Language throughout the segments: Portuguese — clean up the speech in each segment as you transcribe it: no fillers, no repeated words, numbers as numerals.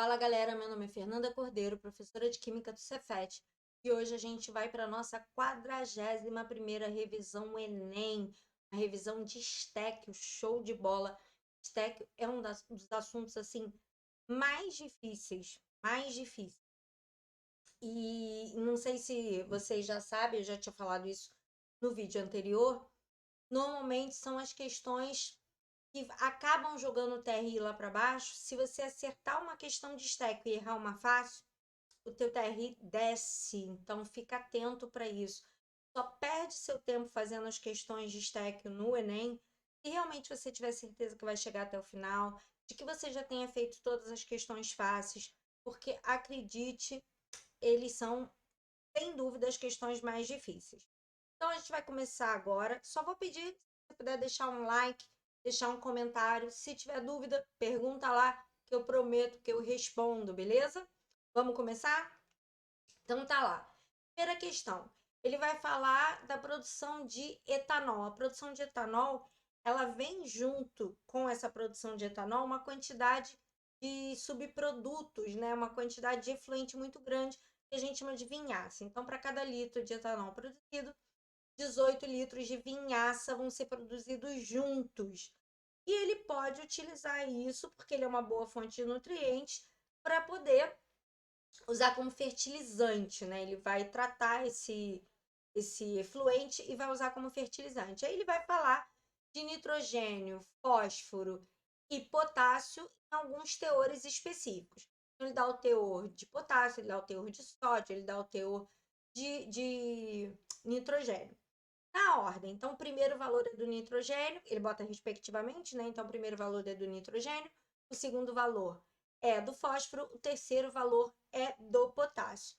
Fala galera, meu nome é Fernanda Cordeiro, professora de Química do Cefet, e hoje a gente vai para a nossa 41ª revisão Enem, a revisão de Estéquio, show de bola. Estéquio é um dos assuntos assim mais difíceis. E não sei se vocês já sabem, eu já tinha falado isso no vídeo anterior, normalmente são as questões que acabam jogando o TRI lá para baixo. Se você acertar uma questão de stack e errar uma fácil, o teu TRI desce. Então fica atento para isso. Só perde seu tempo fazendo as questões de stack no Enem se realmente você tiver certeza que vai chegar até o final, de que você já tenha feito todas as questões fáceis, porque acredite, eles são, sem dúvida, as questões mais difíceis. Então a gente vai começar agora. Só vou pedir, se você puder deixar um like, deixar um comentário. Se tiver dúvida, pergunta lá que eu prometo que eu respondo, beleza? Vamos começar? Então tá lá. Primeira questão. Ele vai falar da produção de etanol. A produção de etanol, ela vem junto com essa produção de etanol uma quantidade de subprodutos, né? Uma quantidade de efluente muito grande que a gente chama de vinhaça. Então, para cada litro de etanol produzido, 18 litros de vinhaça vão ser produzidos juntos. E ele pode utilizar isso, porque ele é uma boa fonte de nutrientes, para poder usar como fertilizante, né? Ele vai tratar esse efluente e vai usar como fertilizante. Aí ele vai falar de nitrogênio, fósforo e potássio em alguns teores específicos. Então, ele dá o teor de potássio, ele dá o teor de sódio, ele dá o teor de nitrogênio. Na ordem, então o primeiro valor é do nitrogênio, ele bota respectivamente, né? Então o primeiro valor é do nitrogênio, o segundo valor é do fósforo, o terceiro valor é do potássio.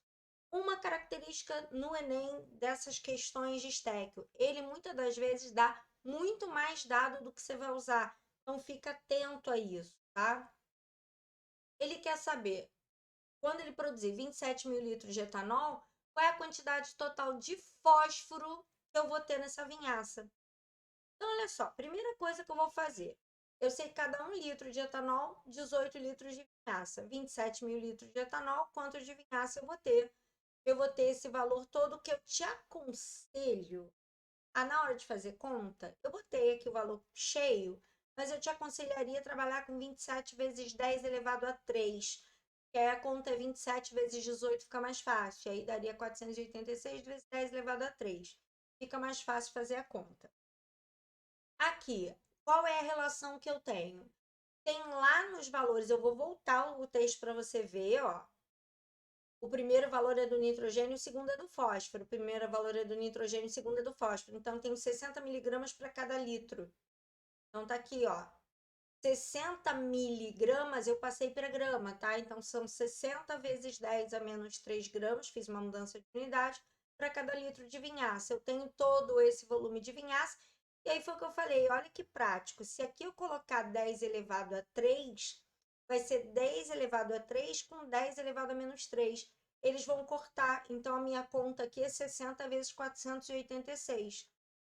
Uma característica no Enem dessas questões de estéquio, ele muitas das vezes dá muito mais dado do que você vai usar, então fica atento a isso, tá? Ele quer saber, quando ele produzir 27 mil litros de etanol, qual é a quantidade total de fósforo que eu vou ter nessa vinhaça. Então, olha só, primeira coisa que eu vou fazer. Eu sei que cada 1 litro de etanol, 18 litros de vinhaça. 27 mil litros de etanol, quantos de vinhaça eu vou ter? Eu vou ter esse valor todo que eu te aconselho a, na hora de fazer conta, eu botei aqui o valor cheio, mas eu te aconselharia a trabalhar com 27 vezes 10 elevado a 3, que aí a conta é 27 vezes 18, fica mais fácil. Aí daria 486 vezes 10 elevado a 3. Fica mais fácil fazer a conta. Aqui, qual é a relação que eu tenho? Tem lá nos valores, eu vou voltar o texto para você ver, ó. O primeiro valor é do nitrogênio, o segundo é do fósforo. O primeiro valor é do nitrogênio, o segundo é do fósforo. Então, tem 60 miligramas para cada litro. Então, tá aqui, ó. 60 miligramas eu passei para grama, tá? Então, são 60 vezes 10 a menos 3 gramas. Fiz uma mudança de unidade para cada litro de vinhaça. Eu tenho todo esse volume de vinhaça. E aí foi o que eu falei, olha que prático. Se aqui eu colocar 10 elevado a 3, vai ser 10 elevado a 3 com 10 elevado a menos 3. Eles vão cortar, então a minha conta aqui é 60 vezes 486.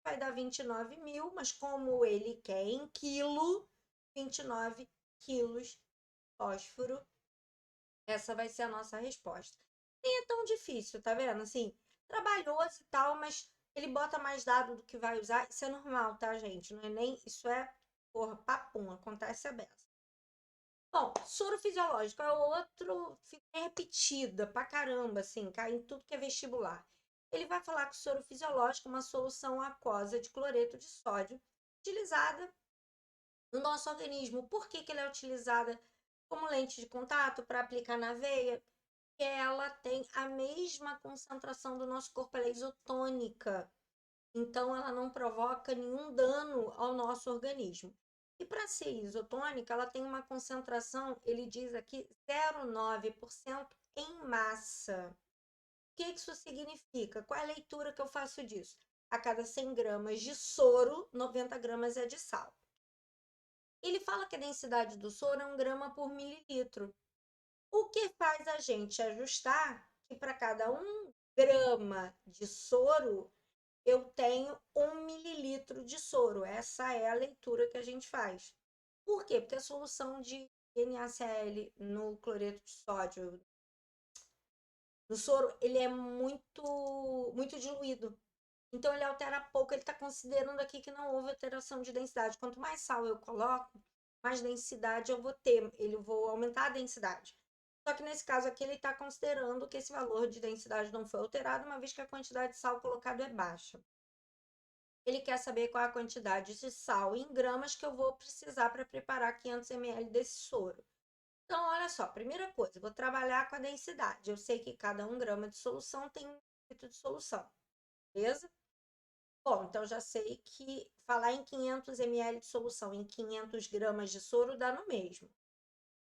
Vai dar 29 mil, mas como ele quer em quilo, 29 quilos de fósforo, essa vai ser a nossa resposta. Nem é tão difícil, tá vendo? Assim, trabalhoso e tal, mas ele bota mais dado do que vai usar. Isso é normal, tá, gente? Não é nem. Isso é, porra, papum, acontece a beça. Bom, soro fisiológico é outro, fica repetida pra caramba, assim, cai em tudo que é vestibular. Ele vai falar que o soro fisiológico é uma solução aquosa de cloreto de sódio utilizada no nosso organismo. Por que ela é utilizada como lente de contato para aplicar na veia? Porque ela tem a mesma concentração do nosso corpo, ela é isotônica. Então, ela não provoca nenhum dano ao nosso organismo. E para ser isotônica, ela tem uma concentração, ele diz aqui, 0,9% em massa. O que isso significa? Qual é a leitura que eu faço disso? A cada 100 gramas de soro, 90 gramas é de sal. Ele fala que a densidade do soro é 1 grama por mililitro. O que faz a gente ajustar que para cada 1 grama de soro, eu tenho 1 mililitro de soro. Essa é a leitura que a gente faz. Por quê? Porque a solução de NaCl no cloreto de sódio, no soro, ele é muito diluído. Então, ele altera pouco. Ele está considerando aqui que não houve alteração de densidade. Quanto mais sal eu coloco, mais densidade eu vou ter. Ele vou aumentar a densidade. Só que nesse caso aqui, ele está considerando que esse valor de densidade não foi alterado, uma vez que a quantidade de sal colocado é baixa. Ele quer saber qual é a quantidade de sal em gramas que eu vou precisar para preparar 500 ml desse soro. Então, olha só, primeira coisa, vou trabalhar com a densidade. Eu sei que cada 1 grama de solução tem 1 litro de solução, beleza? Bom, então já sei que falar em 500 ml de solução em 500 gramas de soro dá no mesmo.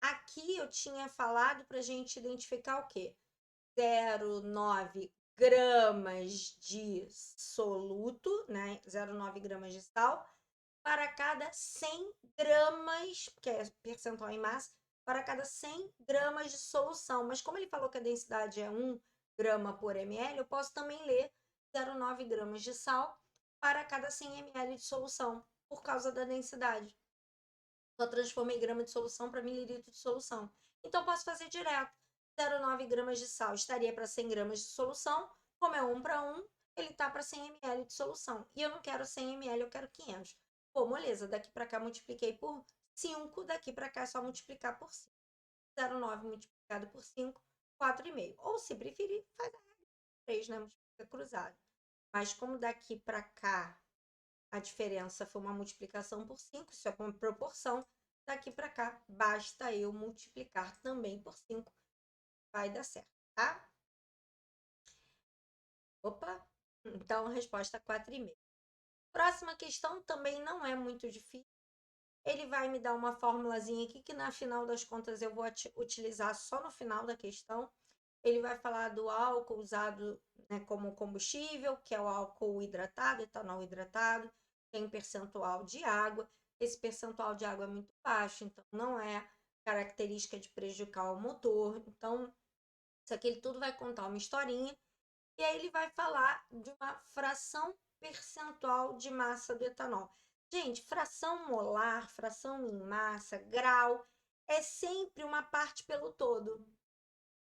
Aqui eu tinha falado para a gente identificar o quê? 0,9 gramas de soluto, né? 0,9 gramas de sal, para cada 100 gramas, que é percentual em massa, para cada 100 gramas de solução. Mas como ele falou que a densidade é 1 grama por ml, eu posso também ler 0,9 gramas de sal para cada 100 ml de solução, por causa da densidade. Só transformei grama de solução para mililitro de solução. Então, posso fazer direto. 0,9 gramas de sal estaria para 100 gramas de solução. Como é 1 para 1, ele está para 100 ml de solução. E eu não quero 100 ml, eu quero 500. Pô, moleza, daqui para cá multipliquei por 5, daqui para cá é só multiplicar por 5. 0,9 multiplicado por 5, 4,5. Ou, se preferir, faz a regra 3, né? Multiplica cruzado. Mas como daqui para cá a diferença foi uma multiplicação por 5, isso é uma proporção, daqui para cá basta eu multiplicar também por 5, vai dar certo, tá? Opa, então a resposta é 4,5. Próxima questão também não é muito difícil. Ele vai me dar uma formulazinha aqui que, na final das contas, eu vou utilizar só no final da questão. Ele vai falar do álcool usado, né, como combustível, que é o álcool hidratado, etanol hidratado, tem um percentual de água. Esse percentual de água é muito baixo, então não é característica de prejudicar o motor. Então, isso aqui ele tudo vai contar uma historinha. E aí ele vai falar de uma fração percentual de massa do etanol. Gente, fração molar, fração em massa, grau, é sempre uma parte pelo todo.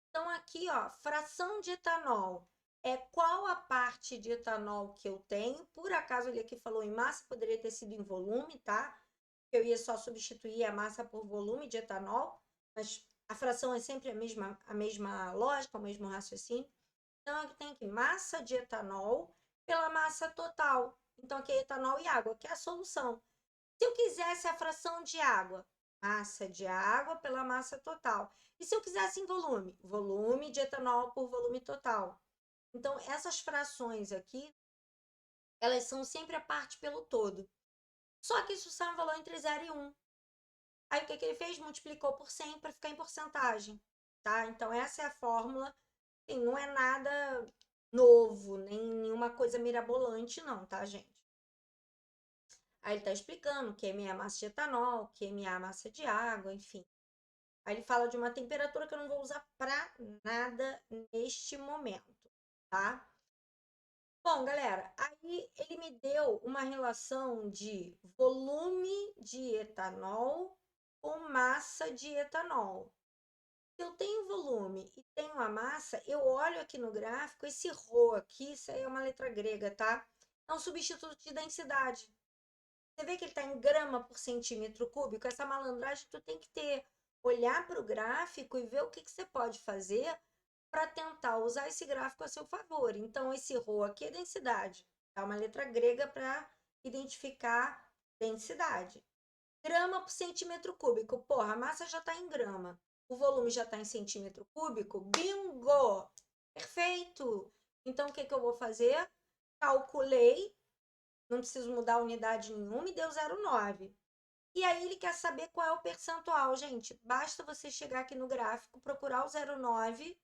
Então, aqui, ó, fração de etanol é qual a parte de etanol que eu tenho. Por acaso, ele aqui falou em massa, poderia ter sido em volume, tá? Eu ia só substituir a massa por volume de etanol, mas a fração é sempre a mesma lógica, o mesmo raciocínio. Então, aqui tem aqui massa de etanol pela massa total. Então, aqui é etanol e água, que é a solução. Se eu quisesse a fração de água, massa de água pela massa total. E se eu quisesse em volume? Volume de etanol por volume total. Então, essas frações aqui, elas são sempre a parte pelo todo. Só que isso sai um valor entre 0 e 1. Aí, o que ele fez? Multiplicou por 100 para ficar em porcentagem. Tá? Então, essa é a fórmula. E não é nada novo, nem nenhuma coisa mirabolante, não, tá, gente? Aí ele está explicando QMA é massa de etanol, QMA é massa de água, enfim. Aí ele fala de uma temperatura que eu não vou usar para nada neste momento, tá? Bom, galera, aí ele me deu uma relação de volume de etanol com massa de etanol. Se eu tenho volume e tenho a massa, eu olho aqui no gráfico, esse ρ aqui, isso aí é uma letra grega, tá? É um substituto de densidade. Você vê que ele está em grama por centímetro cúbico? Essa malandragem tu tem que ter, olhar para o gráfico e ver o que você pode fazer para tentar usar esse gráfico a seu favor. Então, esse ρ aqui é densidade. É uma letra grega para identificar densidade. Grama por centímetro cúbico. Porra, a massa já está em grama. O volume já está em centímetro cúbico. Bingo! Perfeito! Então, o que eu vou fazer? Calculei, não preciso mudar a unidade nenhuma e deu 0,9. E aí ele quer saber qual é o percentual, gente. Basta você chegar aqui no gráfico, procurar o 0,9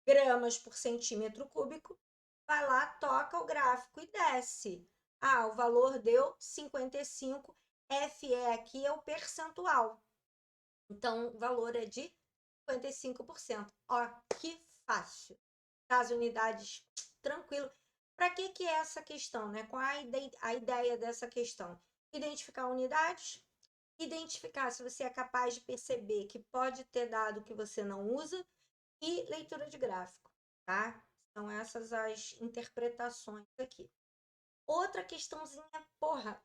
gramas por centímetro cúbico, vai lá, toca o gráfico e desce. Ah, o valor deu 55. FE aqui é o percentual. Então, o valor é de 55%. Ó, que fácil. As unidades, tranquilo. Para que é essa questão, né? Qual é a ideia dessa questão? Identificar unidades, identificar se você é capaz de perceber que pode ter dado que você não usa e leitura de gráfico, tá? São essas as interpretações aqui. Outra questãozinha, porra,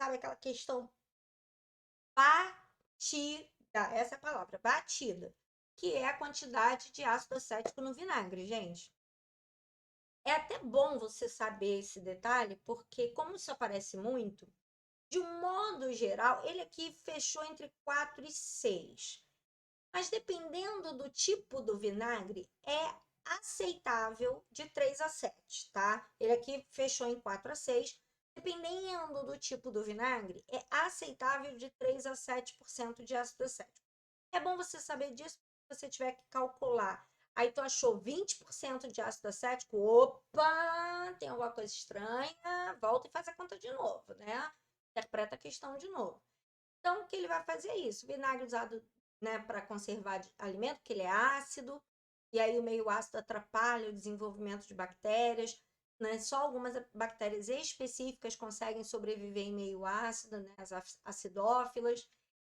sabe aquela questão batida, essa é a palavra, batida, que é a quantidade de ácido acético no vinagre, gente. É até bom você saber esse detalhe, porque como isso aparece muito, de um modo geral, ele aqui fechou entre 4 e 6. Mas dependendo do tipo do vinagre, é aceitável de 3 a 7, tá? Ele aqui fechou em 4 a 6. Dependendo do tipo do vinagre, é aceitável de 3 a 7% de ácido acético. É bom você saber disso se você tiver que calcular. Aí tu achou 20% de ácido acético, opa, tem alguma coisa estranha, volta e faz a conta de novo, né? Interpreta a questão de novo. Então, o que ele vai fazer é isso. Vinagre usado, né, para conservar alimento, porque ele é ácido, e aí o meio ácido atrapalha o desenvolvimento de bactérias, né? Só algumas bactérias específicas conseguem sobreviver em meio ácido, né, as acidófilas.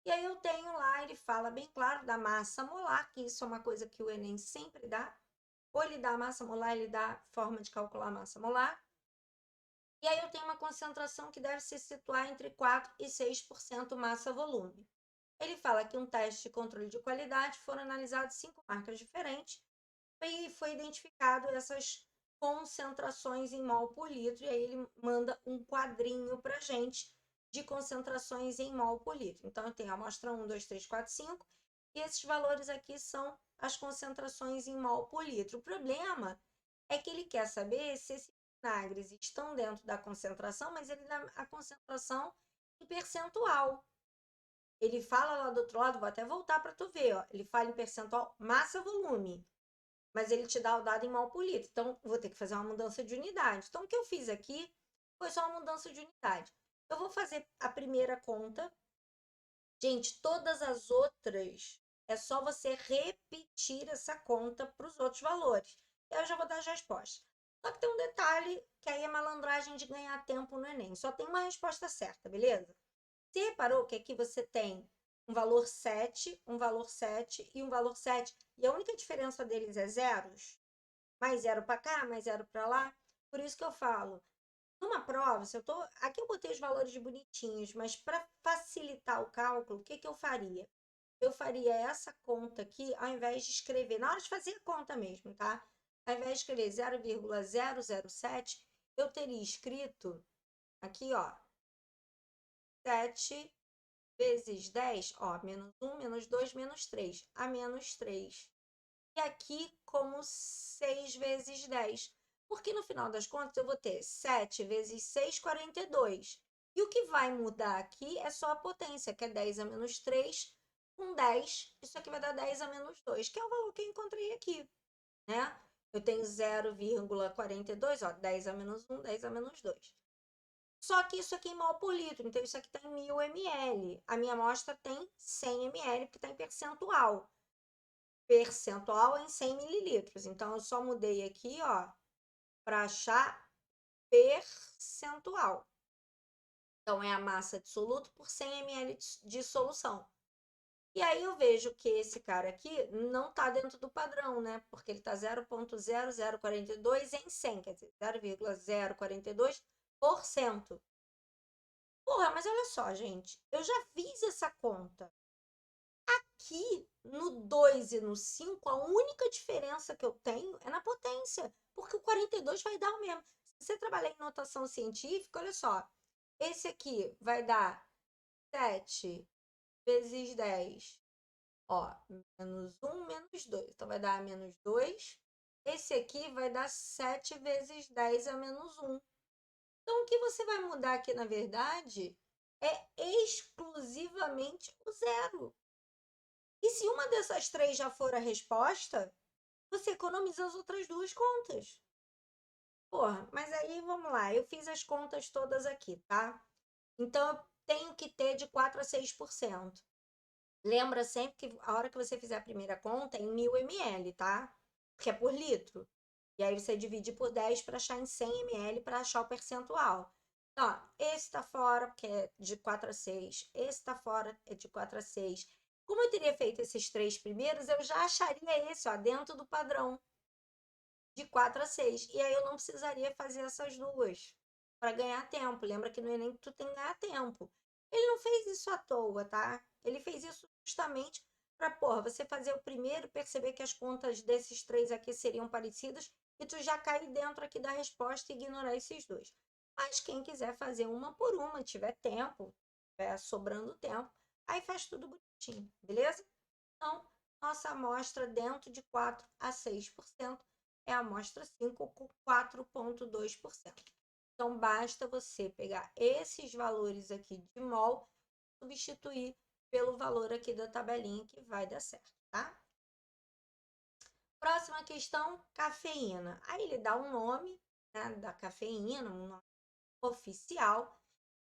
E aí eu tenho lá, ele fala bem claro da massa molar, que isso é uma coisa que o Enem sempre dá. Ou ele dá a massa molar, ele dá forma de calcular a massa molar. E aí eu tenho uma concentração que deve se situar entre 4 e 6% massa-volume. Ele fala que um teste de controle de qualidade foram analisadas 5 marcas diferentes e foi identificado essas concentrações em mol por litro, e aí ele manda um quadrinho para a gente de concentrações em mol por litro. Então, eu tenho a amostra 1, 2, 3, 4, 5, e esses valores aqui são as concentrações em mol por litro. O problema é que ele quer saber se esses vinagres estão dentro da concentração, mas ele dá a concentração em percentual. Ele fala lá do outro lado, vou até voltar para tu ver, ó. Ele fala em percentual massa-volume, mas ele te dá o dado em mol por litro. Então, vou ter que fazer uma mudança de unidade. Então, o que eu fiz aqui foi só uma mudança de unidade. Eu vou fazer a primeira conta. Gente, todas as outras, é só você repetir essa conta para os outros valores. E aí eu já vou dar as respostas. Só que tem um detalhe, que aí é malandragem de ganhar tempo no Enem. Só tem uma resposta certa, beleza? Você reparou que aqui você tem um valor 7, um valor 7 e um valor 7, e a única diferença deles é zeros? Mais zero para cá, mais zero para lá. Por isso que eu falo, numa prova, se eu tô, aqui eu botei os valores bonitinhos, mas para facilitar o cálculo, o que que eu faria? Eu faria essa conta aqui, ao invés de escrever, na hora de fazer a conta mesmo, tá? Ao invés de escrever 0,007, eu teria escrito aqui, ó, 7 vezes 10, ó, menos 1, menos 2, menos 3, a menos 3. E aqui como 6 vezes 10. Porque no final das contas eu vou ter 7 vezes 6, 42. E o que vai mudar aqui é só a potência, que é 10 a menos 3 com 10. Isso aqui vai dar 10 a menos 2, que é o valor que eu encontrei aqui, né? Eu tenho 0,42, ó, 10 a menos 1, 10 a menos 2. Só que isso aqui é em mol por litro, então isso aqui está em 1000 ml. A minha amostra tem 100 ml, porque está em percentual. Percentual em 100 mililitros. Então, eu só mudei aqui, ó, para achar percentual. Então, é a massa de soluto por 100 ml de solução. E aí eu vejo que esse cara aqui não está dentro do padrão, né? Porque ele está 0,0042 em 100, quer dizer, 0,042%. Porra, mas olha só, gente, eu já fiz essa conta. Aqui no 2 e no 5, a única diferença que eu tenho é na potência, porque o 42 vai dar o mesmo. Se você trabalhar em notação científica, olha só, esse aqui vai dar 7 vezes 10, ó, menos 1, menos 2. Então, vai dar menos 2. Esse aqui vai dar 7 vezes 10 a menos 1. Então, o que você vai mudar aqui, na verdade, é exclusivamente o zero. E se uma dessas três já for a resposta, você economiza as outras duas contas. Porra, mas aí vamos lá, eu fiz as contas todas aqui, tá? Então eu tenho que ter de 4 a 6%. Lembra sempre que a hora que você fizer a primeira conta é em 1000 ml, tá? Porque é por litro. E aí você divide por 10 para achar em 100 ml para achar o percentual. Então, ó, esse tá fora, porque é de 4 a 6. Esse tá fora, é de 4 a 6. Como eu teria feito esses 3 primeiros, eu já acharia esse, ó, dentro do padrão de 4 a 6. E aí eu não precisaria fazer essas duas para ganhar tempo. Lembra que no Enem tu tem que ganhar tempo. Ele não fez isso à toa, tá? Ele fez isso justamente para, porra, você fazer o primeiro, perceber que as contas desses três aqui seriam parecidas e tu já cair dentro aqui da resposta e ignorar esses dois. Mas quem quiser fazer uma por uma, tiver tempo, tiver sobrando tempo, aí faz tudo bonitinho, beleza? Então, nossa amostra dentro de 4 a 6% é a amostra 5 com 4,2%. Então, basta você pegar esses valores aqui de mol e substituir pelo valor aqui da tabelinha que vai dar certo, tá? Próxima questão, cafeína. Aí ele dá um nome, né, da cafeína, um nome oficial,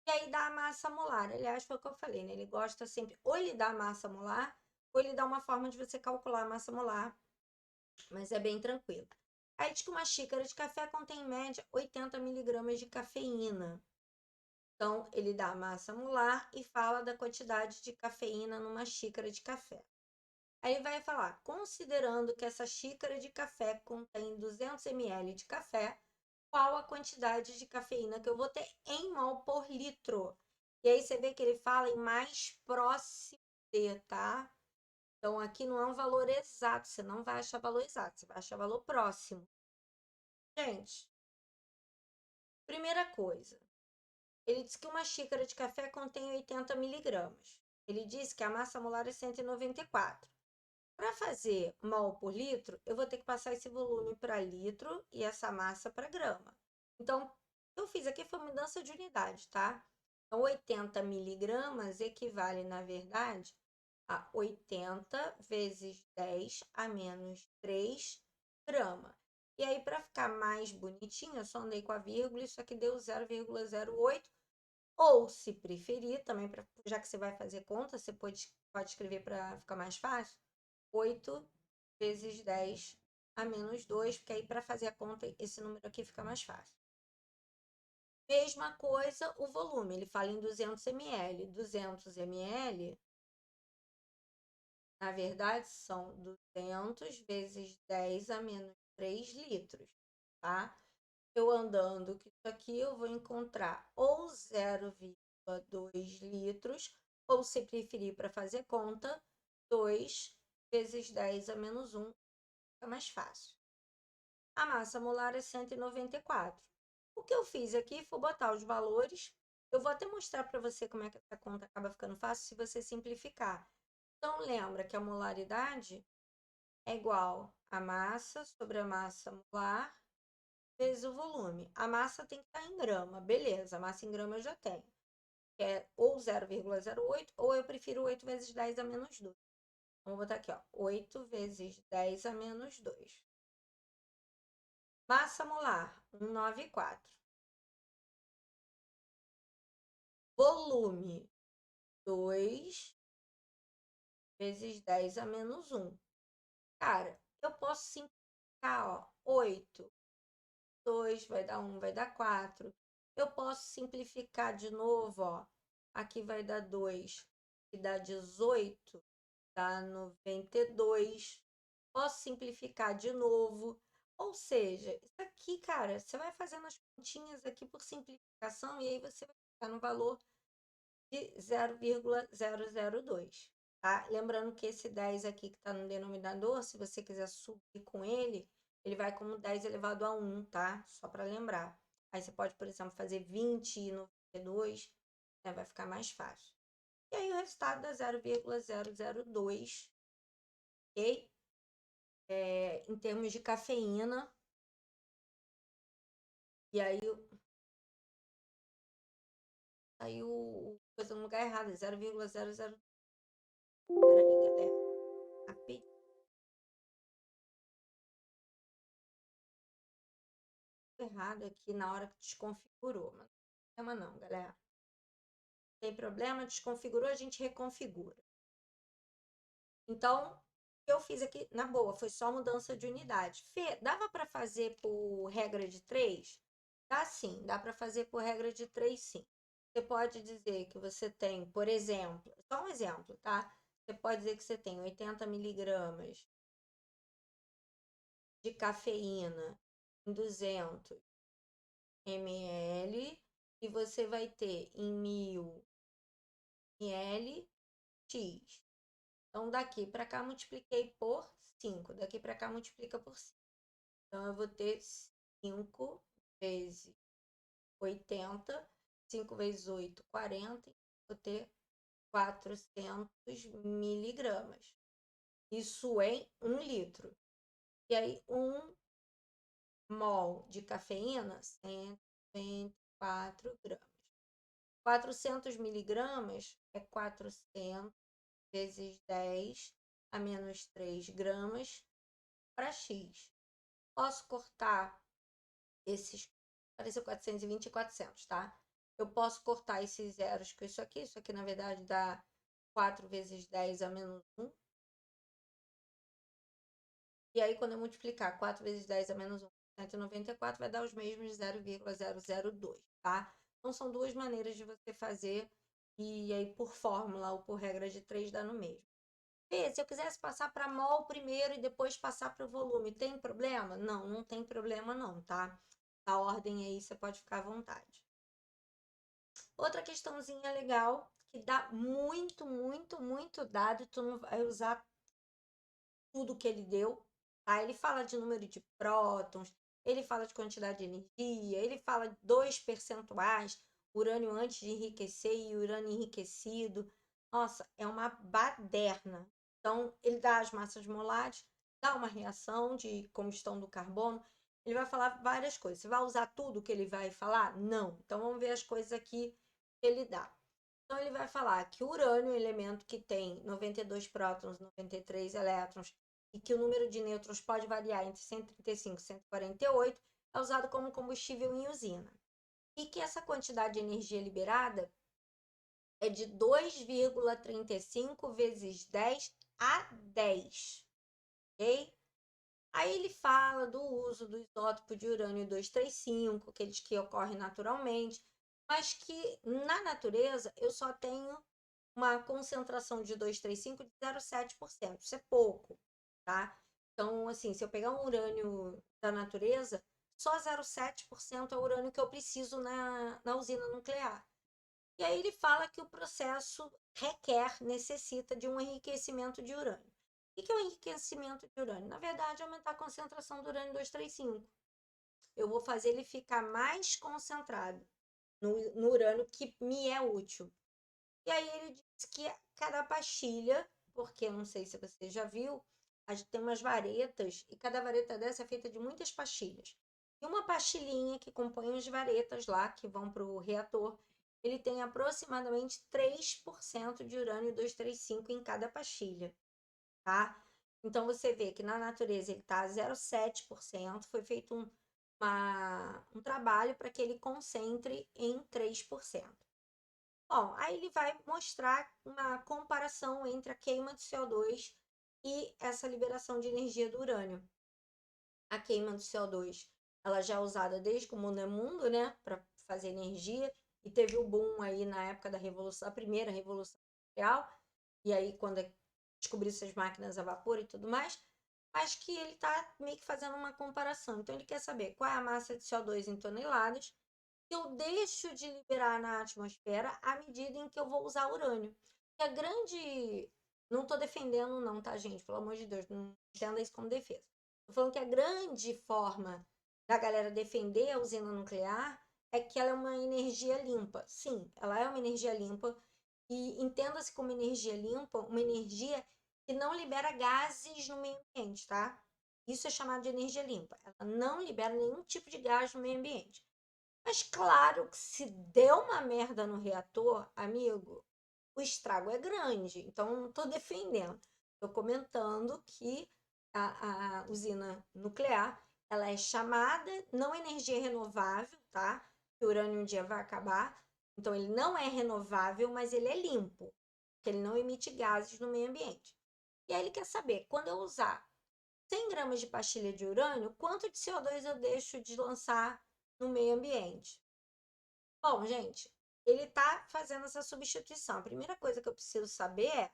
e aí dá a massa molar. Aliás, foi o que eu falei, né? Ele gosta sempre, ou ele dá a massa molar, ou ele dá uma forma de você calcular a massa molar, mas é bem tranquilo. Aí diz que uma xícara de café contém em média 80 miligramas de cafeína. Então, ele dá a massa molar e fala da quantidade de cafeína numa xícara de café. Aí ele vai falar, considerando que essa xícara de café contém 200 ml de café, qual a quantidade de cafeína que eu vou ter em mol por litro? E aí você vê que ele fala em mais próximo de, tá? Então, aqui não é um valor exato, você não vai achar valor exato, você vai achar valor próximo. Gente, primeira coisa, ele diz que uma xícara de café contém 80 miligramas. Ele diz que a massa molar é 194. Para fazer mol por litro, eu vou ter que passar esse volume para litro e essa massa para grama. Então, o que eu fiz aqui foi mudança de unidade, tá? Então, 80 miligramas equivale, na verdade, a 80 vezes 10 a menos 3 grama. E aí, para ficar mais bonitinho, eu só andei com a vírgula, isso aqui deu 0,08. Ou, se preferir, também, já que você vai fazer conta, você pode escrever para ficar mais fácil, 8 vezes 10 a menos 2, porque aí para fazer a conta, esse número aqui fica mais fácil. Mesma coisa o volume, ele fala em 200 ml. 200 ml, na verdade, são 200 vezes 10 a menos 3 litros, tá? Eu andando que isso aqui, eu vou encontrar ou 0,2 litros, ou se preferir para fazer conta, 2 vezes 10 a menos 1, fica mais fácil. A massa molar é 194. O que eu fiz aqui foi botar os valores. Eu vou até mostrar para você como é que essa conta acaba ficando fácil se você simplificar. Então, lembra que a molaridade é igual a massa sobre a massa molar vezes o volume. A massa tem que estar em grama, beleza. A massa em grama eu já tenho. Que é ou 0,08, ou eu prefiro 8 vezes 10 a menos 2. Vamos botar aqui, ó, 8 vezes 10 a menos 2. Massa molar, 194. Volume, 2 vezes 10 a menos 1. Cara, eu posso simplificar, ó, 8. 2 vai dar 1, vai dar 4. Eu posso simplificar de novo, ó. Aqui vai dar 2, que dá 18, dá 92. Posso simplificar de novo. Ou seja, isso aqui, cara, você vai fazendo as continhas aqui por simplificação e aí você vai ficar no valor de 0,002, tá? Lembrando que esse 10 aqui que está no denominador, se você quiser subir com ele, ele vai como 10 elevado a 1, tá? Só para lembrar. Aí você pode, por exemplo, fazer 20 e 92, né? Vai ficar mais fácil. E aí o resultado dá 0,002, ok? Em termos de cafeína. E aí o coisa no lugar errado, é 0,00. Peraí, galera. Rapidinho. Errado aqui na hora que desconfigurou, mas não tem problema não, galera. Não tem problema, desconfigurou, a gente reconfigura. Então, o que eu fiz aqui, na boa, foi só mudança de unidade. Fê, dava para fazer por regra de 3? Dá sim, dá para fazer por regra de 3, sim. Você pode dizer que você tem, por exemplo, só um exemplo, tá? Você pode dizer que você tem 80 miligramas de cafeína em 200 ml e você vai ter em 1000 ml X. Então, daqui para cá, multipliquei por 5. Daqui para cá, multiplica por 5. Então, eu vou ter 5 vezes 80. 5 vezes 8, 40. Vou ter 400 miligramas. Isso em 1 litro. E aí, 1 mol de cafeína, 124 gramas. 400 miligramas é 400 vezes 10 a menos 3 gramas para X. Posso cortar esses, pareceu 420 e 400, tá? Eu posso cortar esses zeros com isso aqui na verdade dá 4 vezes 10 a menos 1. E aí quando eu multiplicar 4 vezes 10 a menos 1, 194, vai dar os mesmos 0,002, tá? Então são duas maneiras de você fazer e aí por fórmula ou por regra de 3 dá no mesmo. Fê, se eu quisesse passar para mol primeiro e depois passar para o volume, tem problema? Não, não tem problema não, tá? A ordem aí você pode ficar à vontade. Outra questãozinha legal, que dá muito, muito, muito dado, tu não vai usar tudo que ele deu, tá? Ele fala de número de prótons, ele fala de quantidade de energia, ele fala de 2 percentuais, urânio antes de enriquecer e urânio enriquecido. Nossa, é uma baderna. Então, ele dá as massas molares, dá uma reação de combustão do carbono, ele vai falar várias coisas. Você vai usar tudo que ele vai falar? Não. Então, vamos ver as coisas aqui que ele dá. Então, ele vai falar que o urânio, elemento que tem 92 prótons, 93 elétrons, e que o número de nêutrons pode variar entre 135 e 148, é usado como combustível em usina. E que essa quantidade de energia liberada é de 2,35 vezes 10 a 10. Ok? Aí ele fala do uso do isótopo de urânio 235, aqueles que ocorrem naturalmente, mas que na natureza eu só tenho uma concentração de 235 de 0,7%. Isso é pouco, tá? Então, assim, se eu pegar um urânio da natureza, só 0,7% é o urânio que eu preciso na usina nuclear. E aí ele fala que o processo necessita de um enriquecimento de urânio. O que é o enriquecimento de urânio? Na verdade, é aumentar a concentração do urânio 235. Eu vou fazer ele ficar mais concentrado no urânio que me é útil. E aí ele diz que cada pastilha, porque não sei se você já viu, a gente tem umas varetas e cada vareta dessa é feita de muitas pastilhas. E uma pastilhinha que compõe as varetas lá que vão para o reator, ele tem aproximadamente 3% de urânio 235 em cada pastilha, tá? Então você vê que na natureza ele está a 0,7%, foi feito um trabalho para que ele concentre em 3%. Bom, aí ele vai mostrar uma comparação entre a queima de CO2 e essa liberação de energia do urânio. A queima do CO2, ela já é usada desde que o mundo é mundo, né, para fazer energia, e teve o boom aí na época da revolução, a primeira revolução industrial, e aí quando descobriu essas máquinas a vapor e tudo mais, mas que ele está meio que fazendo uma comparação. Então ele quer saber qual é a massa de CO2 em toneladas que eu deixo de liberar na atmosfera à medida em que eu vou usar urânio. E a grande. Não estou defendendo, não, tá, gente? Pelo amor de Deus, não entenda isso como defesa. Estou falando que a grande forma da galera defender a usina nuclear é que ela é uma energia limpa. Sim, ela é uma energia limpa. E entenda-se como energia limpa, uma energia que não libera gases no meio ambiente, tá? Isso é chamado de energia limpa. Ela não libera nenhum tipo de gás no meio ambiente. Mas claro que se deu uma merda no reator, amigo, o estrago é grande. Então, não estou defendendo. Estou comentando que a usina nuclear ela é chamada não energia renovável, tá? Que o urânio um dia vai acabar. Então, ele não é renovável, mas ele é limpo. Porque ele não emite gases no meio ambiente. E aí ele quer saber, quando eu usar 100 gramas de pastilha de urânio, quanto de CO2 eu deixo de lançar no meio ambiente. Bom, gente, ele está fazendo essa substituição. A primeira coisa que eu preciso saber é,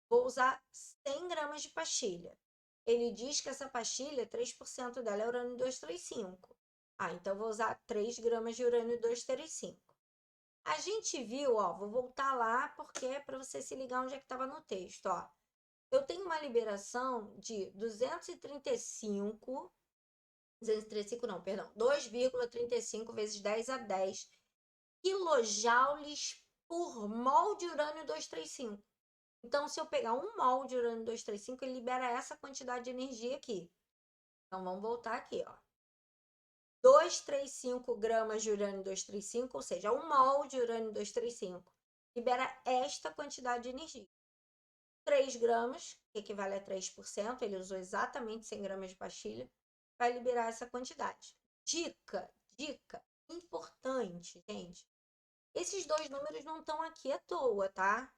vou usar 100 gramas de pastilha. Ele diz que essa pastilha, 3% dela é urânio 235. Ah, então vou usar 3 gramas de urânio 235. A gente viu, ó, vou voltar lá porque é para você se ligar onde é que estava no texto, ó. Eu tenho uma liberação de 235 não, perdão, 2,35 vezes 10 a 10 quilojoules por mol de urânio 235. Então, se eu pegar 1 mol de urânio 235, ele libera essa quantidade de energia aqui. Então, vamos voltar aqui, ó. 235 gramas de urânio 235, ou seja, 1 mol de urânio 235, libera esta quantidade de energia. 3 gramas, que equivale a 3%, ele usou exatamente 100 gramas de pastilha, vai liberar essa quantidade. Dica importante, gente. Esses dois números não estão aqui à toa, tá?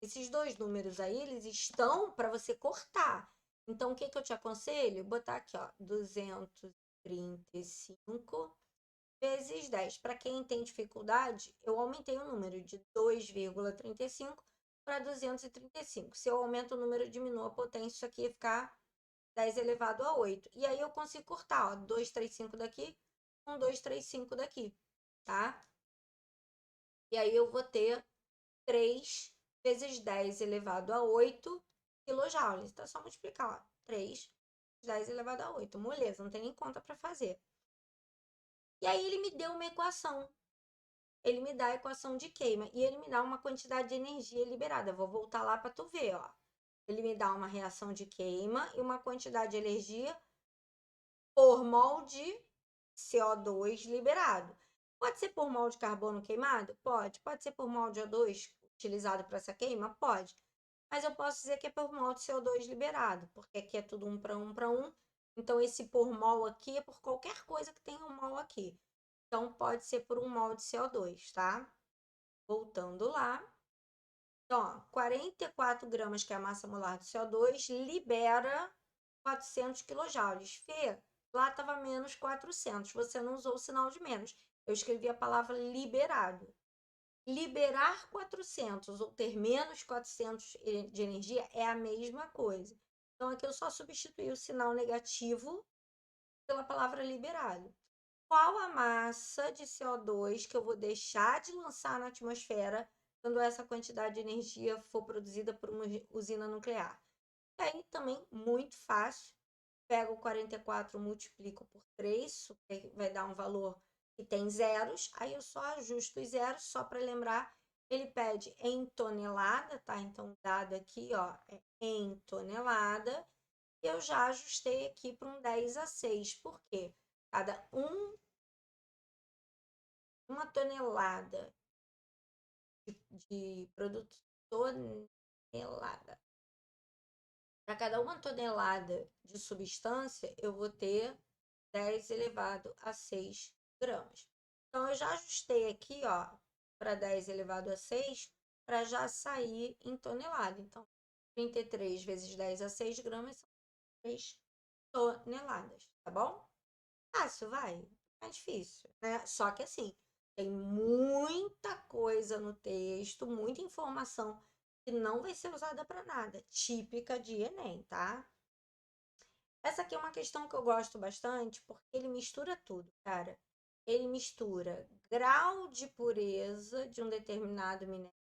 Esses dois números aí, eles estão para você cortar. Então, o que eu te aconselho? Botar aqui, ó, 235 vezes 10. Para quem tem dificuldade, eu aumentei o número de 2,35 para 235. Se eu aumento o número, diminua a potência, isso aqui ia ficar 10 elevado a 8. E aí eu consigo cortar, ó, 235 daqui com 235 daqui, tá? E aí eu vou ter 3 vezes 10 elevado a 8 quilojoules. Então é só multiplicar, ó, 3 vezes 10 elevado a 8. Moleza, não tem nem conta para fazer. E aí ele me deu uma equação. Ele me dá a equação de queima e ele me dá uma quantidade de energia liberada. Vou voltar lá para tu ver, ó. Ele me dá uma reação de queima e uma quantidade de energia por mol de CO2 liberado. Pode ser por mol de carbono queimado? Pode. Pode ser por mol de O2 utilizado para essa queima? Pode. Mas eu posso dizer que é por mol de CO2 liberado, porque aqui é tudo 1 para 1 para 1. Então, esse por mol aqui é por qualquer coisa que tenha um mol aqui. Então, pode ser por 1 mol de CO2, tá? Voltando lá. Então, ó, 44 gramas, que é a massa molar do CO2, libera 400 quilojoules. Fê, lá estava menos 400. Você não usou o sinal de menos. Eu escrevi a palavra liberado. Liberar 400 ou ter menos 400 de energia é a mesma coisa. Então, aqui eu só substituí o sinal negativo pela palavra liberado. Qual a massa de CO2 que eu vou deixar de lançar na atmosfera quando essa quantidade de energia for produzida por uma usina nuclear? E aí também, muito fácil, pego o 44, multiplico por 3, que vai dar um valor que tem zeros, aí eu só ajusto os zeros, só para lembrar, ele pede em tonelada, tá? Então, dado aqui, ó, é em tonelada, eu já ajustei aqui para um 10 a 6, por quê? Cada uma tonelada de produto tonelada. Para cada uma tonelada de substância, eu vou ter 10 elevado a 6 gramas. Então, eu já ajustei aqui, ó, para 10 elevado a 6, para já sair em tonelada. Então, 33 vezes 10 a 6 gramas são 3 toneladas, tá bom? Fácil, vai. Não é difícil, né? Só que assim, tem muita coisa no texto, muita informação que não vai ser usada para nada, típica de Enem, tá? Essa aqui é uma questão que eu gosto bastante, porque ele mistura tudo, cara. Ele mistura grau de pureza de um determinado minério,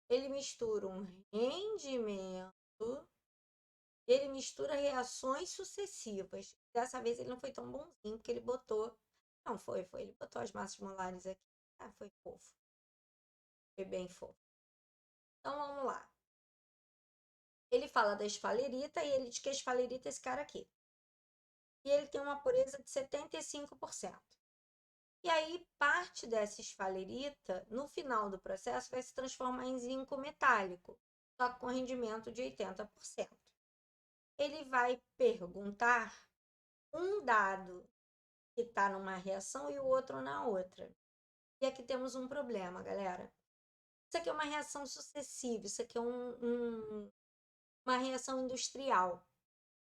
ele mistura um rendimento, ele mistura reações sucessivas. Dessa vez ele não foi tão bonzinho, porque ele botou. Não, foi. Ele botou as massas molares aqui. Ah, foi fofo. Foi bem fofo. Então vamos lá. Ele fala da esfalerita e ele diz que a esfalerita é esse cara aqui. E ele tem uma pureza de 75%. E aí, parte dessa esfalerita, no final do processo, vai se transformar em zinco metálico, só com rendimento de 80%. Ele vai perguntar um dado que está numa reação e o outro na outra. E aqui temos um problema, galera. Isso aqui é uma reação sucessiva, isso aqui é uma reação industrial.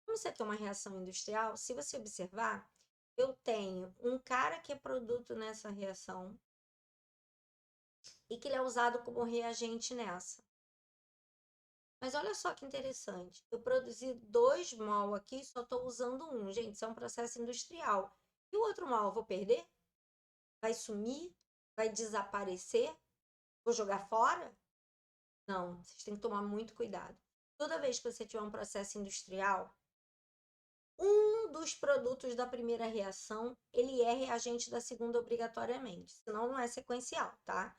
Como isso aqui é uma reação industrial, se você observar, eu tenho um cara que é produto nessa reação e que ele é usado como reagente nessa. Mas olha só que interessante. Eu produzi 2 mol aqui, só estou usando um. Gente, isso é um processo industrial. E o outro mol eu vou perder? Vai sumir? Vai desaparecer? Vou jogar fora? Não, vocês têm que tomar muito cuidado. Toda vez que você tiver um processo industrial, um dos produtos da primeira reação, ele é reagente da segunda obrigatoriamente, senão não é sequencial, tá?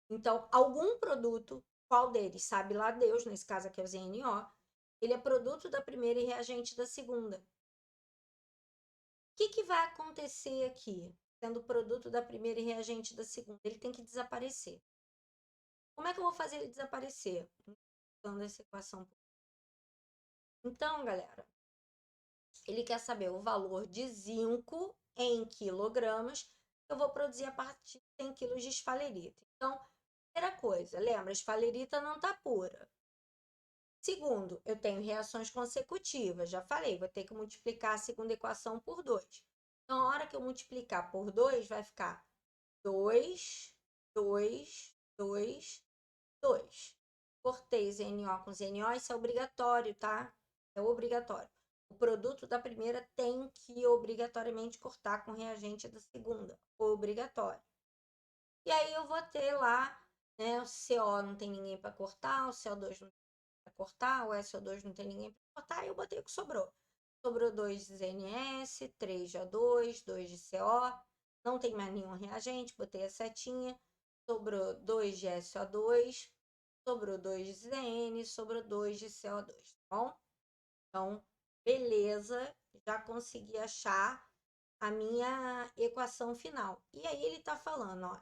Então, algum produto, qual deles? Sabe lá Deus, nesse caso aqui é o ZNO, ele é produto da primeira e reagente da segunda. O que vai acontecer aqui, sendo produto da primeira e reagente da segunda? Ele tem que desaparecer. Como é que eu vou fazer ele desaparecer? Usando essa equação. Então, galera, ele quer saber o valor de zinco em quilogramas. Eu vou produzir a partir de 100 quilos de esfalerita. Então, primeira coisa, lembra, a esfalerita não está pura. Segundo, eu tenho reações consecutivas. Já falei, vou ter que multiplicar a segunda equação por 2. Então, a hora que eu multiplicar por 2, vai ficar 2, 2, 2, 2. Cortei ZNO com ZNO, isso é obrigatório, tá? É obrigatório. O produto da primeira tem que obrigatoriamente cortar com reagente da segunda. Obrigatório. E aí eu vou ter lá, né? O CO não tem ninguém para cortar, o CO2 não tem ninguém para cortar, o SO2 não tem ninguém para cortar, e eu botei o que sobrou. Sobrou 2 de ZNS, 3 de O2, 2 de CO. Não tem mais nenhum reagente, botei a setinha. Sobrou 2 de SO2, sobrou 2 de ZN, sobrou 2 de CO2, tá bom? Então, beleza, já consegui achar a minha equação final. E aí ele está falando, ó,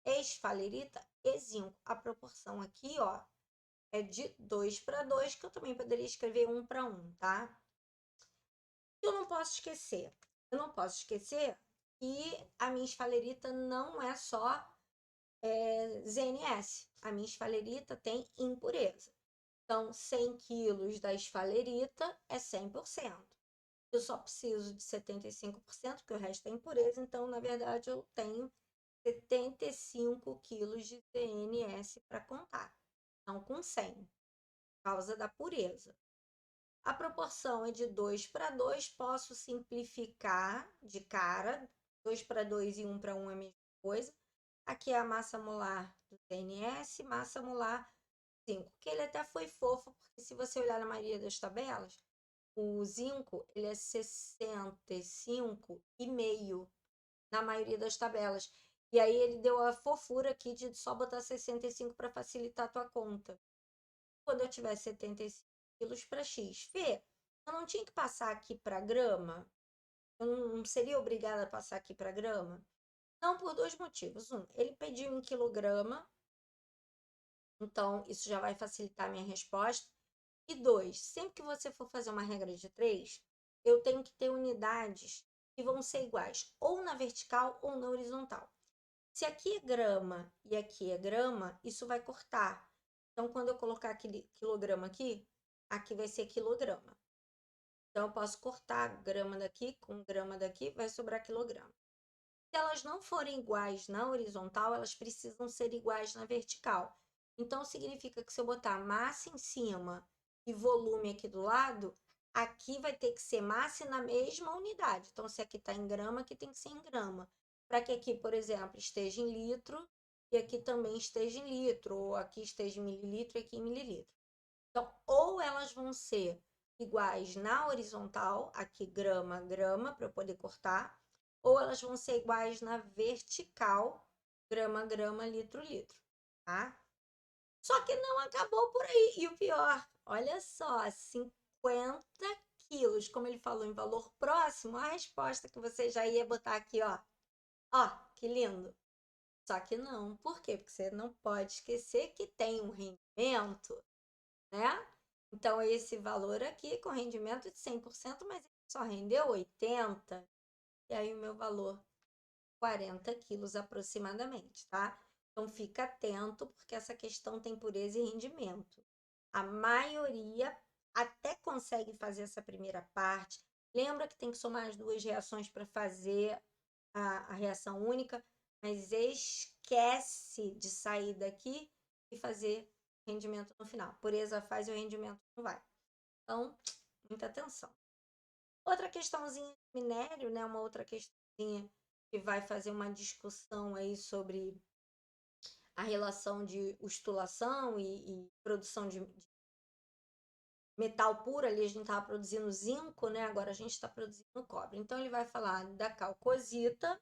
esfalerita e zinco. A proporção aqui, ó, é de 2 para 2, que eu também poderia escrever 1 para 1, tá? Eu não posso esquecer. Eu não posso esquecer que a minha esfalerita não é só ZNS. A minha esfalerita tem impureza. Então, 100 quilos da esfalerita é 100%. Eu só preciso de 75%, porque o resto é impureza. Então, na verdade, eu tenho 75 quilos de ZNS para contar. Não com 100, por causa da pureza. A proporção é de 2 para 2. Posso simplificar de cara. 2 para 2 e 1 para 1 é a mesma coisa. Aqui é a massa molar do ZNS, massa molar 5, que ele até foi fofo, porque se você olhar na maioria das tabelas, o zinco ele é 65,5 na maioria das tabelas. E aí ele deu a fofura aqui de só botar 65 para facilitar a tua conta. Quando eu tiver 75 quilos para X. Fê, eu não tinha que passar aqui para grama? Eu não seria obrigada a passar aqui para grama? Não, por 2 motivos. Um, ele pediu em quilograma, então isso já vai facilitar a minha resposta. E 2, sempre que você for fazer uma regra de 3, eu tenho que ter unidades que vão ser iguais, ou na vertical ou na horizontal. Se aqui é grama e aqui é grama, isso vai cortar. Então, quando eu colocar aquele quilograma aqui, aqui vai ser quilograma. Então, eu posso cortar grama daqui com grama daqui, vai sobrar quilograma. Se elas não forem iguais na horizontal, elas precisam ser iguais na vertical. Então, significa que se eu botar massa em cima e volume aqui do lado, aqui vai ter que ser massa na mesma unidade. Então, se aqui está em grama, aqui tem que ser em grama. Para que aqui, por exemplo, esteja em litro e aqui também esteja em litro, ou aqui esteja em mililitro e aqui em mililitro. Então, ou elas vão ser iguais na horizontal, aqui grama, grama, para eu poder cortar, ou elas vão ser iguais na vertical, grama, grama, litro, litro, tá? Só que não acabou por aí. E o pior, olha só, 50 quilos, como ele falou em valor próximo, a resposta que você já ia botar aqui, ó. Ó, que lindo. Só que não. Por quê? Porque você não pode esquecer que tem um rendimento, né? Então, esse valor aqui com rendimento de 100%, mas ele só rendeu 80%. E aí, o meu valor, 40 quilos aproximadamente, tá? Então, fica atento, porque essa questão tem pureza e rendimento. A maioria até consegue fazer essa primeira parte, Lembra que tem que somar as duas reações para fazer a reação única, mas esquece de sair daqui e fazer rendimento no final. Pureza faz e o rendimento não vai. Então, muita atenção. Outra questãozinha de minério, né? Uma outra questãozinha que vai fazer uma discussão aí sobre a relação de ustulação e produção de metal puro. Ali a gente estava produzindo zinco, né? Agora a gente está produzindo cobre. Então ele vai falar da calcosita.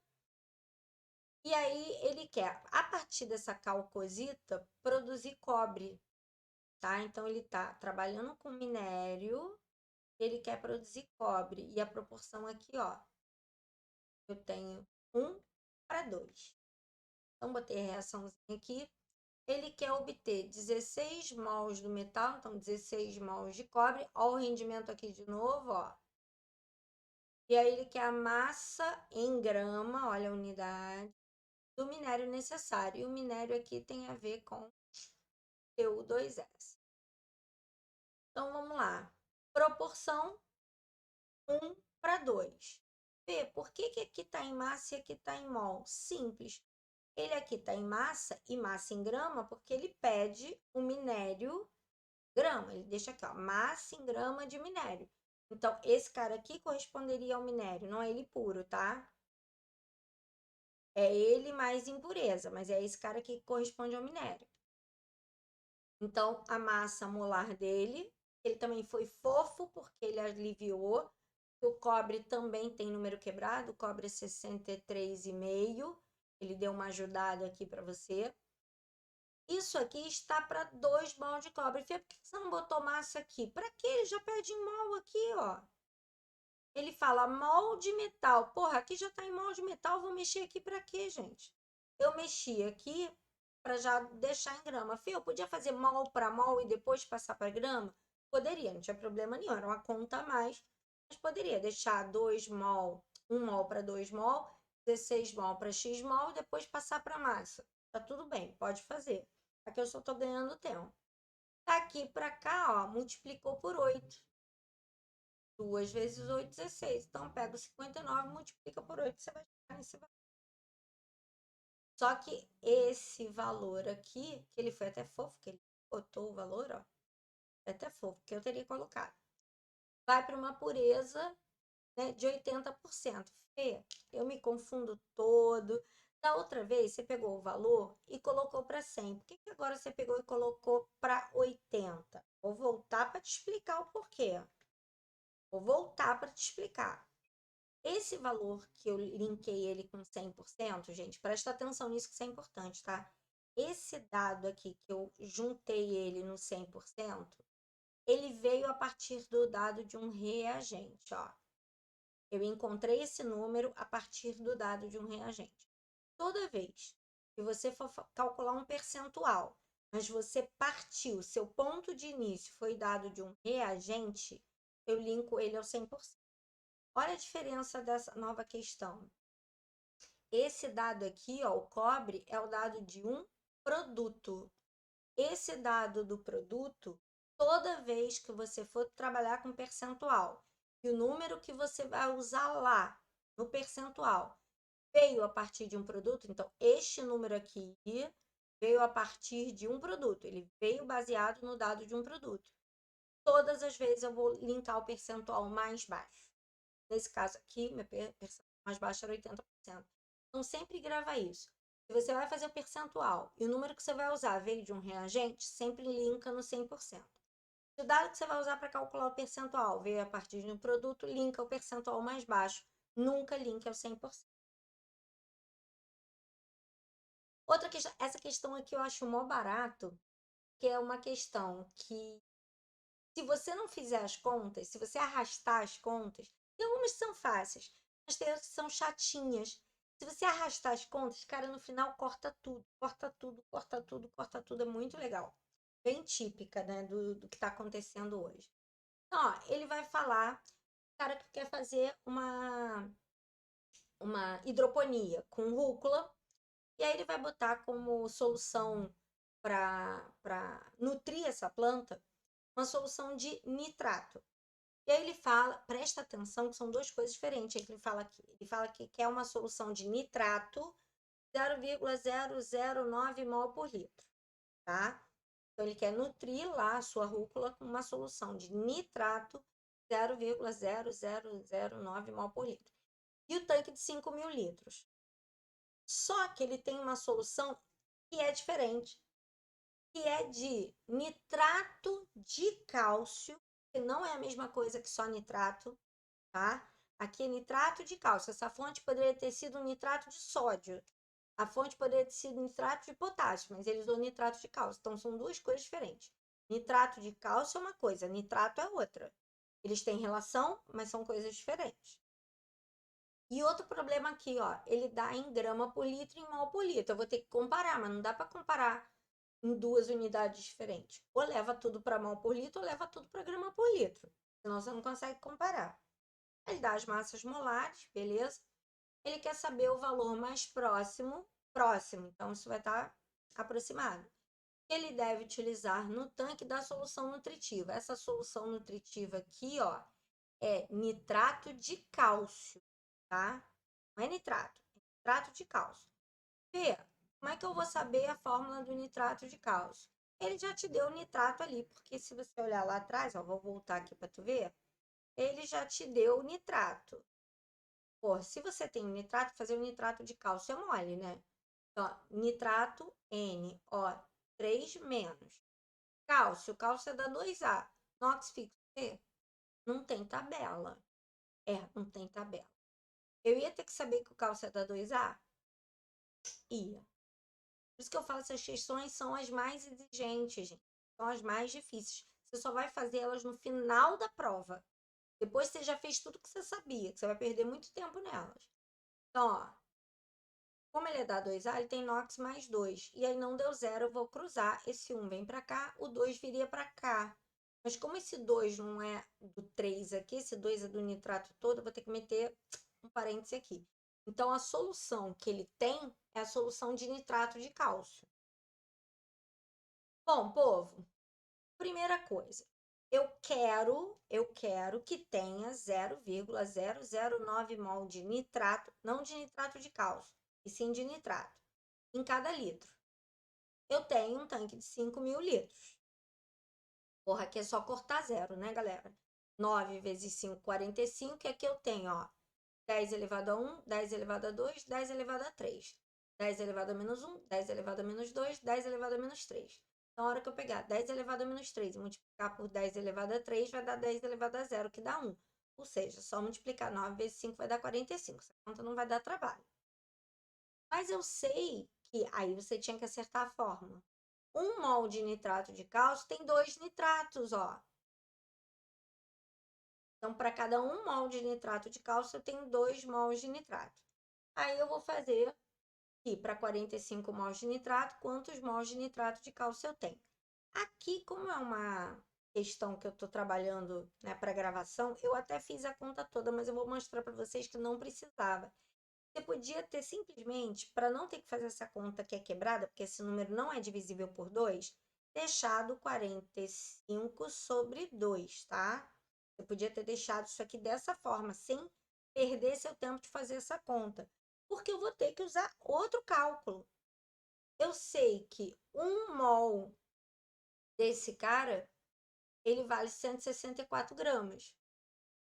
E aí ele quer, a partir dessa calcosita, produzir cobre, tá? Então ele está trabalhando com minério, ele quer produzir cobre. E a proporção aqui, ó, eu tenho 1:2. Então botei a reaçãozinha aqui. Ele quer obter 16 mols do metal, então 16 mols de cobre. Olha o rendimento aqui de novo, ó. E aí ele quer a massa em grama, olha a unidade, do minério necessário. E o minério aqui tem a ver com Cu2S. Então vamos lá. Proporção 1:2. Vê, por que que aqui está em massa e aqui está em mol? Simples. Ele aqui está em massa e massa em grama porque ele pede o minério grama. Ele deixa aqui, ó, massa em grama de minério. Então, esse cara aqui corresponderia ao minério, não é ele puro, tá? É ele mais impureza, mas é esse cara aqui que corresponde ao minério. Então, a massa molar dele, ele também foi fofo, porque ele aliviou. O cobre também tem número quebrado, o cobre é 63,5. Ele deu uma ajudada aqui para você. Isso aqui está para 2 mol de cobre. Fê, por que você não botou massa aqui? Para quê? Ele já pede em mol aqui, ó. Ele fala mol de metal. Porra, aqui já está em mol de metal, vou mexer aqui para quê, gente? Eu mexi aqui para já deixar em grama. Fê, eu podia fazer mol para mol e depois passar para grama? Poderia, não tinha problema nenhum, era uma conta a mais. Mas poderia deixar 2 mol, 1 mol para 2 mol, 16 mol para X mol e depois passar para massa. Tá tudo bem, pode fazer. Aqui eu só estou ganhando tempo. Daqui para cá, ó, multiplicou por 8. 2 vezes 8, 16. Então, pega o 59, multiplica por 8, você vai chegar nesse valor. Só que esse valor aqui, que ele foi até fofo, que ele botou o valor, ó, é até fofo, que eu teria colocado. Vai para uma pureza, né, de 80%. Fê, eu me confundo todo. Da outra vez, você pegou o valor e colocou para 100. Por que agora você pegou e colocou para 80? Vou voltar para te explicar o porquê. Vou voltar para te explicar. Esse valor que eu linkei ele com 100%, gente, presta atenção nisso que isso é importante, tá? Esse dado aqui que eu juntei ele no 100%, ele veio a partir do dado de um reagente, ó. Eu encontrei esse número a partir do dado de um reagente. Toda vez que você for calcular um percentual, mas você partiu, seu ponto de início foi dado de um reagente, eu linko ele ao 100%. Olha a diferença dessa nova questão. Esse dado aqui, ó, o cobre, é o dado de um produto. Esse dado do produto, toda vez que você for trabalhar com percentual, e o número que você vai usar lá no percentual veio a partir de um produto, então este número aqui veio a partir de um produto, ele veio baseado no dado de um produto. Todas as vezes eu vou linkar o percentual mais baixo. Nesse caso aqui, meu percentual mais baixo era 80%. Então, sempre grava isso. Se você vai fazer o percentual e o número que você vai usar veio de um reagente, sempre linka no 100%. Se o dado que você vai usar para calcular o percentual veio a partir de um produto, linka o percentual mais baixo. Nunca linka ao 100%. Outra questão, essa questão aqui eu acho mó barato, que é uma questão que, se você não fizer as contas, se você arrastar as contas, tem algumas que são fáceis, mas tem outras que são chatinhas. Se você arrastar as contas, cara, no final corta tudo, corta tudo, corta tudo, corta tudo. É muito legal. Bem típica, né, do que está acontecendo hoje. Então, ó, ele vai falar, o cara que quer fazer uma hidroponia com rúcula, e aí ele vai botar como solução para nutrir essa planta uma solução de nitrato. E aí ele fala, presta atenção que são duas coisas diferentes que ele fala aqui. Ele fala que quer uma solução de nitrato 0,009 mol por litro, tá? Então ele quer nutrir lá a sua rúcula com uma solução de nitrato 0,0009 mol por litro. E o tanque de 5.000 litros. Só que ele tem uma solução que é diferente, que é de nitrato de cálcio, que não é a mesma coisa que só nitrato, tá? Aqui é nitrato de cálcio. Essa fonte poderia ter sido um nitrato de sódio. A fonte poderia ter sido nitrato de potássio, mas eles usam nitrato de cálcio. Então, são duas coisas diferentes. Nitrato de cálcio é uma coisa, nitrato é outra. Eles têm relação, mas são coisas diferentes. E outro problema aqui, ó, ele dá em grama por litro e em mol por litro. Eu vou ter que comparar, mas não dá para comparar em duas unidades diferentes. Ou leva tudo para mol por litro, ou leva tudo para grama por litro. Senão você não consegue comparar. Ele dá as massas molares, beleza? Ele quer saber o valor mais próximo, então isso vai estar aproximado. Ele deve utilizar no tanque da solução nutritiva. Essa solução nutritiva aqui, ó, é nitrato de cálcio, tá? Não é nitrato, é nitrato de cálcio. Fê, como é que eu vou saber a fórmula do nitrato de cálcio? Ele já te deu o nitrato ali, porque se você olhar lá atrás, ó, vou voltar aqui para tu ver, ele já te deu o nitrato. Pô, se você tem nitrato, fazer o nitrato de cálcio é mole, né? Então, nitrato NO3 menos. Cálcio é da 2A. NOx fixo C? Não tem tabela. Não tem tabela. Eu ia ter que saber que o cálcio é da 2A? Ia. Por isso que eu falo, essas questões são as mais exigentes, gente. São as mais difíceis. Você só vai fazer elas no final da prova. Depois você já fez tudo que você sabia, que você vai perder muito tempo nelas. Então, ó, como ele é da 2A, ele tem NOx mais 2. E aí não deu zero, eu vou cruzar. Esse 1 vem para cá, o 2 viria para cá. Mas como esse 2 não é do 3 aqui, esse 2 é do nitrato todo, eu vou ter que meter um parêntese aqui. Então, a solução que ele tem é a solução de nitrato de cálcio. Bom, povo, primeira coisa, eu quero que tenha 0,009 mol de nitrato, não de nitrato de cálcio, e sim de nitrato, em cada litro. Eu tenho um tanque de 5.000 litros. Porra, aqui é só cortar zero, né, galera? 9 vezes 5, 45, e aqui eu tenho, ó, 10 elevado a 1, 10 elevado a 2, 10 elevado a 3. 10 elevado a menos 1, 10 elevado a menos 2, 10 elevado a menos 3. Então, a hora que eu pegar 10 elevado a menos 3 e multiplicar por 10 elevado a 3, vai dar 10 elevado a 0, que dá 1. Ou seja, só multiplicar 9 vezes 5 vai dar 45. Essa conta não vai dar trabalho. Mas eu sei que aí você tinha que acertar a fórmula. 1 mol de nitrato de cálcio tem 2 nitratos, ó. Então, para cada 1 mol de nitrato de cálcio, eu tenho 2 mols de nitrato. Aí eu vou fazer aqui para 45 mols de nitrato, quantos mols de nitrato de cálcio eu tenho. Aqui, como é uma questão que eu estou trabalhando, né, para gravação, eu até fiz a conta toda, mas eu vou mostrar para vocês que não precisava. Você podia ter simplesmente, para não ter que fazer essa conta que é quebrada, porque esse número não é divisível por 2, deixado 45 sobre 2, tá? Você podia ter deixado isso aqui dessa forma, sem perder seu tempo de fazer essa conta. Porque eu vou ter que usar outro cálculo. Eu sei que 1 mol desse cara, ele vale 164 gramas.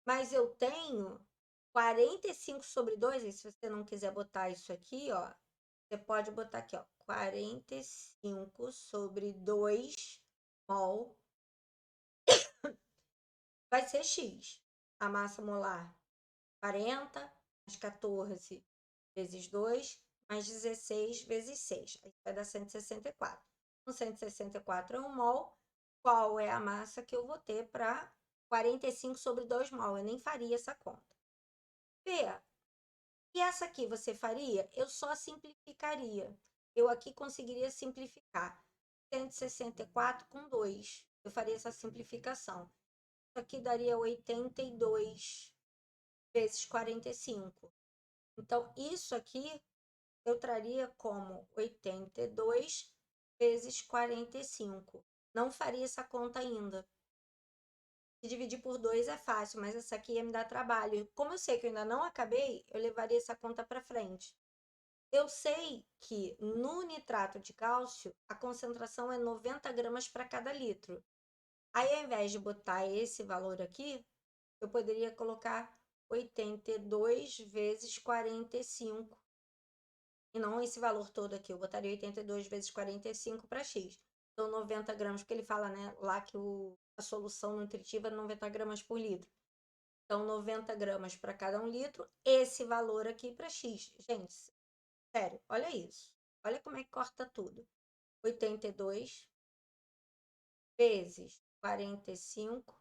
Mas eu tenho 45 sobre 2, e se você não quiser botar isso aqui, ó, você pode botar aqui, ó, 45 sobre 2 mol vai ser X. A massa molar, 40 mais 14 vezes 2, mais 16 vezes 6. Aí vai dar 164. Com 164 é 1 mol. Qual é a massa que eu vou ter para 45 sobre 2 mol? Eu nem faria essa conta. P. E essa aqui você faria? Eu só simplificaria. Eu aqui conseguiria simplificar. 164 com 2. Eu faria essa simplificação. Isso aqui daria 82 vezes 45. Então, isso aqui eu traria como 82 vezes 45. Não faria essa conta ainda. Se dividir por 2 é fácil, mas essa aqui ia me dar trabalho. Como eu sei que eu ainda não acabei, eu levaria essa conta para frente. Eu sei que no nitrato de cálcio, a concentração é 90 gramas para cada litro. Aí, ao invés de botar esse valor aqui, eu poderia colocar 82 vezes 45. E não esse valor todo aqui. Eu botaria 82 vezes 45 para X. Então, 90 gramas, porque ele fala, né, lá que a solução nutritiva é 90 gramas por litro. Então, 90 gramas para cada 1 litro. Esse valor aqui para X. Gente, sério, olha isso. Olha como é que corta tudo. 82 vezes 45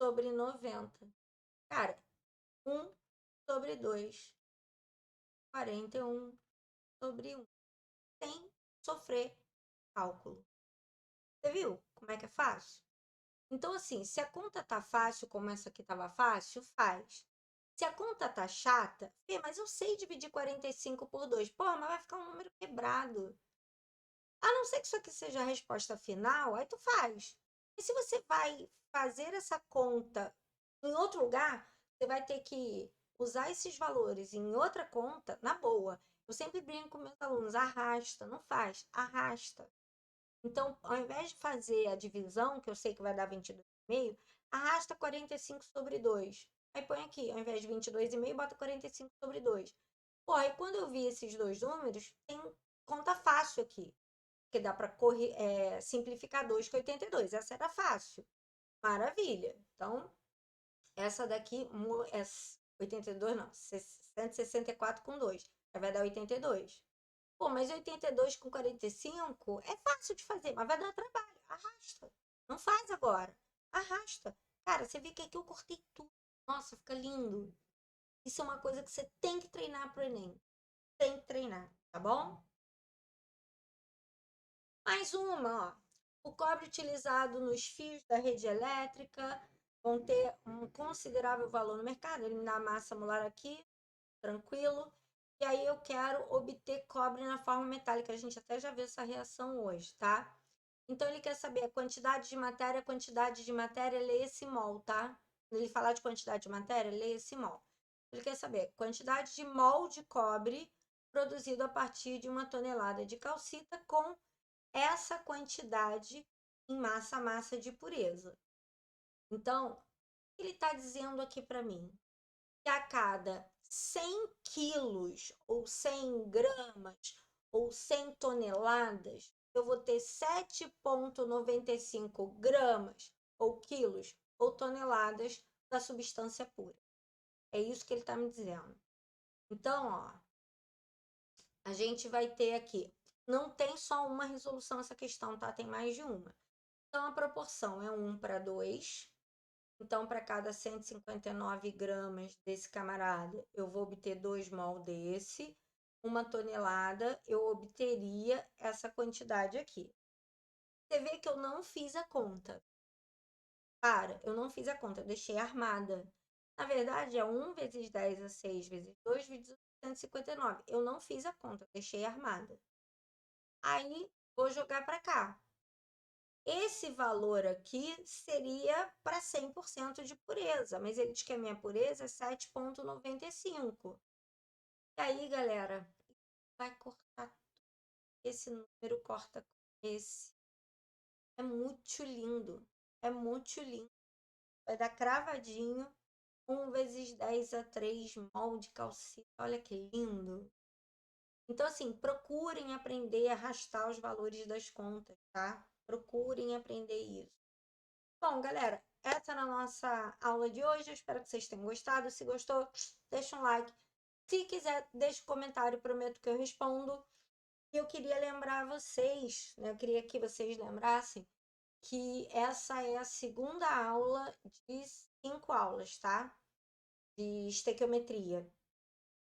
sobre 90. Cara, 1 sobre 2. 41 sobre 1. Sem sofrer cálculo. Você viu como é que é fácil? Então, assim, se a conta tá fácil, como essa aqui tava fácil, faz. Se a conta tá chata, Fê, mas eu sei dividir 45 por 2. Porra, mas vai ficar um número quebrado. A não ser que isso aqui seja a resposta final, aí tu faz. E se você vai fazer essa conta em outro lugar, você vai ter que usar esses valores em outra conta, na boa. Eu sempre brinco com meus alunos, arrasta, não faz, arrasta. Então, ao invés de fazer a divisão, que eu sei que vai dar 22,5, arrasta 45 sobre 2. Aí põe aqui, ao invés de 22,5, bota 45 sobre 2. Pô, aí quando eu vi esses dois números, tem conta fácil aqui. Porque dá para simplificar 2 com 82. Essa era fácil. Maravilha. Então, essa daqui é 82, não, 164 com 2. Aí vai dar 82. Pô, mas 82 com 45 é fácil de fazer, mas vai dar trabalho. Arrasta. Não faz agora. Arrasta. Cara, você vê que aqui eu cortei tudo. Nossa, fica lindo. Isso é uma coisa que você tem que treinar pro Enem. Tem que treinar, tá bom? Mais uma, ó. O cobre utilizado nos fios da rede elétrica vão ter um considerável valor no mercado. Eliminar a massa molar aqui, tranquilo. E aí eu quero obter cobre na forma metálica. A gente até já viu essa reação hoje, tá? Então ele quer saber a quantidade de matéria, lê esse mol, tá? Quando ele falar de quantidade de matéria, lê esse mol. Ele quer saber quantidade de mol de cobre produzido a partir de 1 tonelada de calcita com essa quantidade em massa de pureza. Então, ele está dizendo aqui para mim que a cada 100 quilos ou 100 gramas ou 100 toneladas, eu vou ter 7,95 gramas ou quilos ou toneladas da substância pura. É isso que ele está me dizendo. Então, ó, a gente vai ter aqui, não tem só uma resolução essa questão, tá? Tem mais de uma. Então, a proporção é 1 para 2. Então, para cada 159 gramas desse camarada, eu vou obter 2 mol desse. 1 tonelada, eu obteria essa quantidade aqui. Você vê que eu não fiz a conta. Eu não fiz a conta, eu deixei armada. Na verdade, é 1 vezes 10 a 6 vezes 2 vezes 159. Eu não fiz a conta, deixei armada. Aí, vou jogar para cá. Esse valor aqui seria para 100% de pureza, mas ele diz que a minha pureza é 7,95. E aí, galera, vai cortar. Esse número corta com esse. É muito lindo. É muito lindo. Vai dar cravadinho. 1 vezes 10 a 3 mol de calcita. Olha que lindo. Então, assim, procurem aprender a arrastar os valores das contas, tá? Procurem aprender isso. Bom, galera, essa era a nossa aula de hoje. Eu espero que vocês tenham gostado. Se gostou, deixa um like. Se quiser, deixa um comentário, prometo que eu respondo. E eu queria lembrar vocês, né? Eu queria que vocês lembrassem que essa é a segunda aula de 5 aulas, tá? De estequiometria.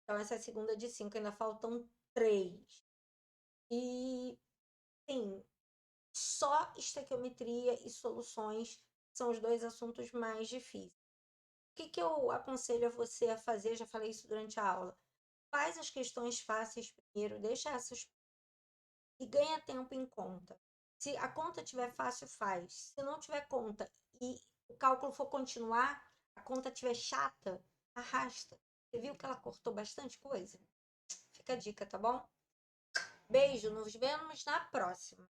Então, essa é a segunda de 5, ainda faltam 3. E, sim, só estequiometria e soluções são os 2 assuntos mais difíceis. O que eu aconselho a você a fazer? Já falei isso durante a aula. Faz as questões fáceis primeiro, deixa essas e ganha tempo em conta. Se a conta tiver fácil, faz. Se não tiver conta e o cálculo for continuar, a conta estiver chata, arrasta. Você viu que ela cortou bastante coisa? Fica a dica, tá bom? Beijo, nos vemos na próxima.